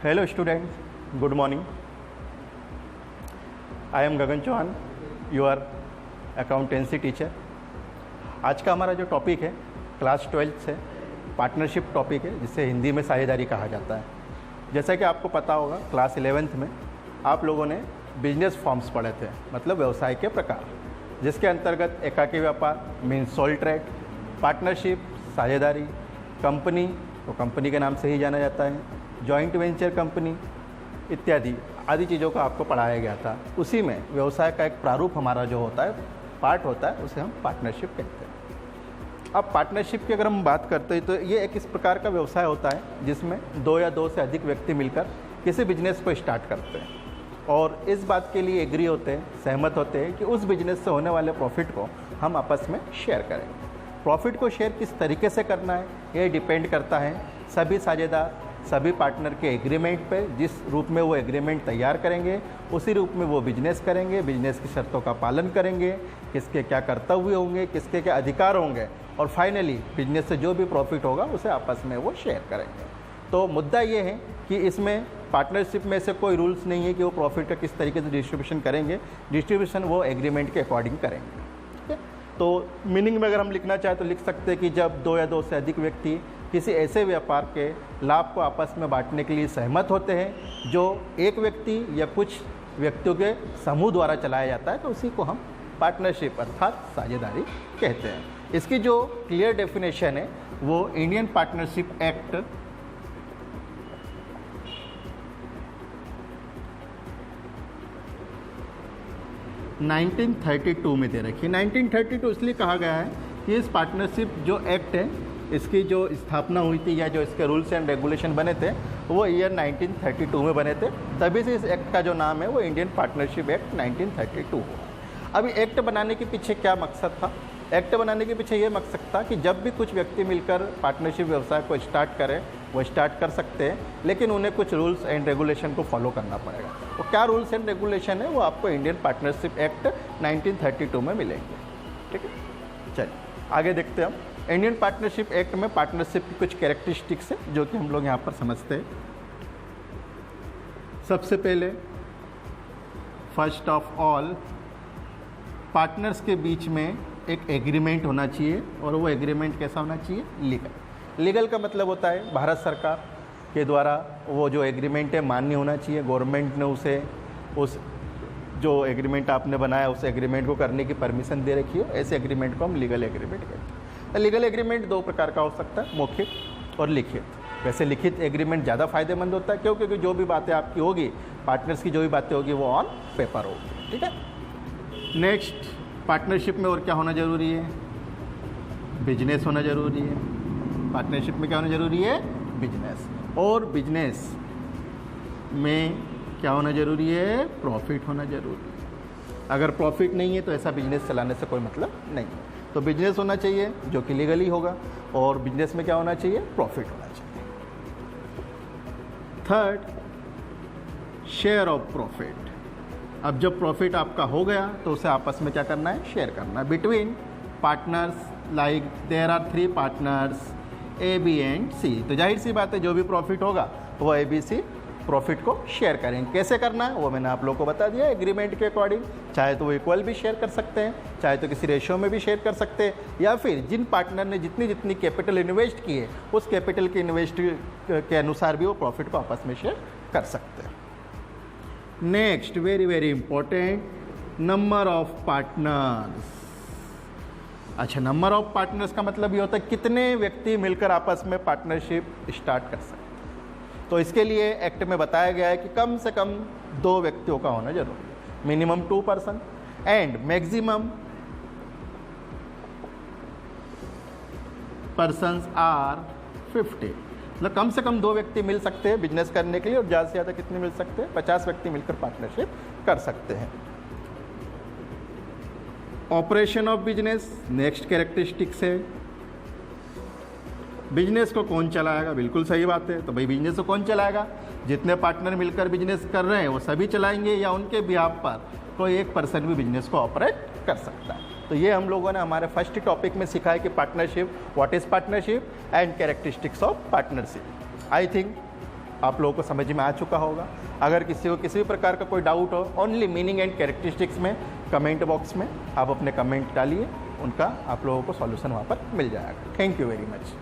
Hello student, good morning. I am Gagan Chauhan, your accountancy teacher. आज का हमारा जो टॉपिक है क्लास 12 से पार्टनरशिप टॉपिक है, जिसे हिंदी में साझेदारी कहा जाता है। जैसा कि आपको पता होगा, क्लास 11th में आप लोगों ने बिजनेस फॉर्म्स पढ़े थे, मतलब व्यवसाय के प्रकार, जिसके अंतर्गत एकाकी व्यापार मीन्स सोल ट्रेड, पार्टनरशिप साझेदारी, कंपनी तो कंपनी के नाम से ही जाना जाता है, जॉइंट वेंचर कंपनी इत्यादि आदि चीज़ों को आपको पढ़ाया गया था। उसी में व्यवसाय का एक प्रारूप हमारा जो होता है, पार्ट होता है, उसे हम पार्टनरशिप कहते हैं। अब पार्टनरशिप की अगर हम बात करते हैं तो ये एक इस प्रकार का व्यवसाय होता है जिसमें दो या दो से अधिक व्यक्ति मिलकर किसी बिजनेस को स्टार्ट करते हैं और इस बात के लिए एग्री होते हैं, सहमत होते हैं कि उस बिजनेस से होने वाले प्रॉफिट को हम आपस में शेयर करेंगे। प्रॉफिट को शेयर किस तरीके से करना है ये डिपेंड करता है सभी साझेदार, सभी पार्टनर के एग्रीमेंट पे। जिस रूप में वो एग्रीमेंट तैयार करेंगे उसी रूप में वो बिजनेस करेंगे, बिजनेस की शर्तों का पालन करेंगे, किसके क्या कर्तव्य होंगे, किसके क्या अधिकार होंगे और फाइनली बिजनेस से जो भी प्रॉफिट होगा उसे आपस में वो शेयर करेंगे। तो मुद्दा ये है कि इसमें पार्टनरशिप में से कोई रूल्स नहीं है कि वो प्रॉफिट का किस तरीके से डिस्ट्रीब्यूशन करेंगे। डिस्ट्रीब्यूशन वो एग्रीमेंट के अकॉर्डिंग करेंगे। ठीक है, तो मीनिंग में अगर हम लिखना चाहें तो लिख सकते हैं कि जब दो या दो से अधिक व्यक्ति किसी ऐसे व्यापार के लाभ को आपस में बांटने के लिए सहमत होते हैं जो एक व्यक्ति या कुछ व्यक्तियों के समूह द्वारा चलाया जाता है, तो उसी को हम पार्टनरशिप अर्थात साझेदारी कहते हैं। इसकी जो क्लियर डेफिनेशन है वो इंडियन पार्टनरशिप एक्ट 1932 में दे रखी है। 1932 इसलिए कहा गया है कि इस पार्टनरशिप जो एक्ट है, इसकी जो स्थापना हुई थी या जो इसके रूल्स एंड रेगुलेशन बने थे वो ईयर 1932 में बने थे, तभी से इस एक्ट का जो नाम है वो इंडियन पार्टनरशिप एक्ट 1932 हुआ। अभी एक्ट बनाने के पीछे क्या मकसद था? एक्ट बनाने के पीछे ये मकसद था कि जब भी कुछ व्यक्ति मिलकर पार्टनरशिप व्यवसाय को स्टार्ट करें वो स्टार्ट कर सकते हैं, लेकिन उन्हें कुछ रूल्स एंड रेगुलेशन को फॉलो करना पड़ेगा। तो क्या रूल्स एंड रेगुलेशन है वो आपको इंडियन पार्टनरशिप एक्ट 1932 में मिलेंगे। ठीक है, चलिए आगे देखते हैं हम। इंडियन पार्टनरशिप एक्ट में पार्टनरशिप की कुछ कैरेक्टरिस्टिक्स है जो कि हम लोग यहाँ पर समझते हैं। सबसे पहले फर्स्ट ऑफ ऑल पार्टनर्स के बीच में एक एग्रीमेंट होना चाहिए और वो एग्रीमेंट कैसा होना चाहिए? लीगल। लीगल का मतलब होता है भारत सरकार के द्वारा वो जो एग्रीमेंट है मान्य होना चाहिए। गवर्नमेंट ने उसे उस जो एग्रीमेंट आपने बनाया उस एग्रीमेंट को करने की परमिशन दे रखी हो, ऐसे एग्रीमेंट को हम लीगल एग्रीमेंट कहते हैं। लीगल एग्रीमेंट दो प्रकार का हो सकता है, मौखिक और लिखित। वैसे लिखित एग्रीमेंट ज़्यादा फायदेमंद होता है क्योंकि जो भी बातें आपकी होगी, पार्टनर्स की जो भी बातें होगी वो ऑन पेपर होगी। ठीक है, नेक्स्ट पार्टनरशिप में और क्या होना जरूरी है? बिजनेस होना जरूरी है। पार्टनरशिप में क्या होना जरूरी है? बिजनेस। और बिजनेस में क्या होना जरूरी है? प्रॉफिट होना जरूरी है। अगर प्रॉफिट नहीं है तो ऐसा बिजनेस चलाने से कोई मतलब नहीं है। तो बिजनेस होना चाहिए जो कि लीगली होगा और बिजनेस में क्या होना चाहिए? प्रॉफिट होना चाहिए। Third, share of profit. अब जब प्रॉफिट आपका हो गया तो उसे आपस में क्या करना है? शेयर करना है between partners. Like there are 3 partners A, B and C. तो जाहिर सी बात है जो भी प्रॉफिट होगा वो ए, बी, सी प्रॉफिट को शेयर करेंगे। कैसे करना है वो मैंने आप लोगों को बता दिया एग्रीमेंट के अकॉर्डिंग। चाहे तो वो इक्वल भी शेयर कर सकते हैं, चाहे तो किसी रेशियो में भी शेयर कर सकते हैं, या फिर जिन पार्टनर ने जितनी जितनी कैपिटल इन्वेस्ट की है उस कैपिटल के इन्वेस्ट के अनुसार भी वो प्रॉफिट को आपस में शेयर कर सकते हैं। Next, very very important, number of partners. अच्छा, नंबर ऑफ पार्टनर्स का मतलब ये होता है कितने व्यक्ति मिलकर आपस में पार्टनरशिप स्टार्ट कर सकते हैं। तो इसके लिए एक्ट में बताया गया है कि कम से कम 2 व्यक्तियों का होना जरूरी है, minimum 2 person and maximum persons are 50। मतलब कम से कम 2 व्यक्ति मिल सकते हैं बिजनेस करने के लिए और ज़्यादा से ज़्यादा कितने मिल सकते हैं? 50 व्यक्ति मिलकर पार्टनरशिप कर सकते हैं। Operation of business next characteristics है। बिजनेस को कौन चलाएगा? बिल्कुल सही बात है। तो भाई बिजनेस को कौन चलाएगा? जितने पार्टनर मिलकर बिजनेस कर रहे हैं वो सभी चलाएंगे या उनके बिहाफ पर कोई एक पर्सन भी बिजनेस को ऑपरेट कर सकता है। तो ये हम लोगों ने हमारे फर्स्ट टॉपिक में सीखा है कि partnership, what is partnership and characteristics of partnership. I think आप लोगों को समझ में आ चुका होगा। अगर किसी को किसी भी प्रकार का कोई डाउट हो ओनली मीनिंग एंड कैरेक्टरिस्टिक्स में कमेंट बॉक्स में आप अपने कमेंट डालिए, उनका आप लोगों को सॉल्यूशन वहाँ पर मिल जाएगा। Thank you very much.